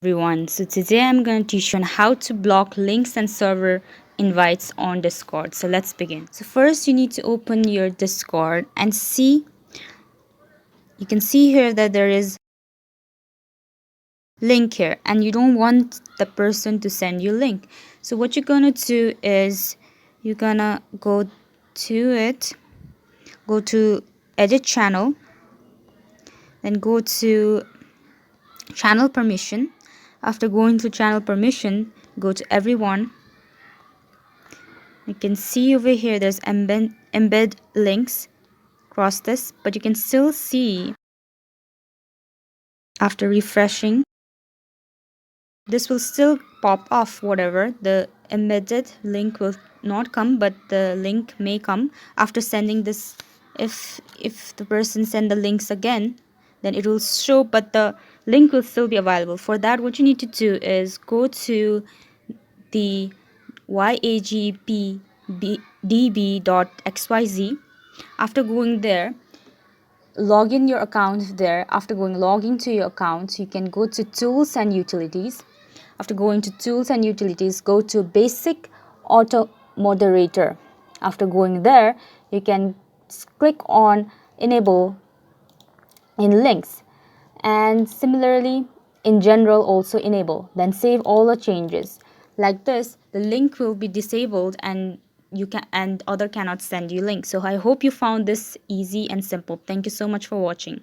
Everyone, so today I'm going to teach you on how to block links and server invites on Discord. So let's begin. So first you need to open your Discord and see, you can see here that there is link here and you don't want the person to send you link. So what you're gonna do is you're gonna go to edit channel, then go to channel permission. After going to channel permission, go to everyone. You can see over here there's embed links across this, but you can still see after refreshing this will still pop off. Whatever, the embedded link will not come, but the link may come after sending this. If the person send the links again, then it will show, but the link will still be available. For that, what you need to do is go to the yagpdb.xyz. After going there, log in your account there. After logging to your account, you can go to tools and utilities. After going to tools and utilities, go to basic auto moderator. After going there, you can click on enable in links, and similarly in general also enable, then save all the changes. Like this, the link will be disabled and other cannot send you links. So I hope you found this easy and simple. Thank you so much for watching.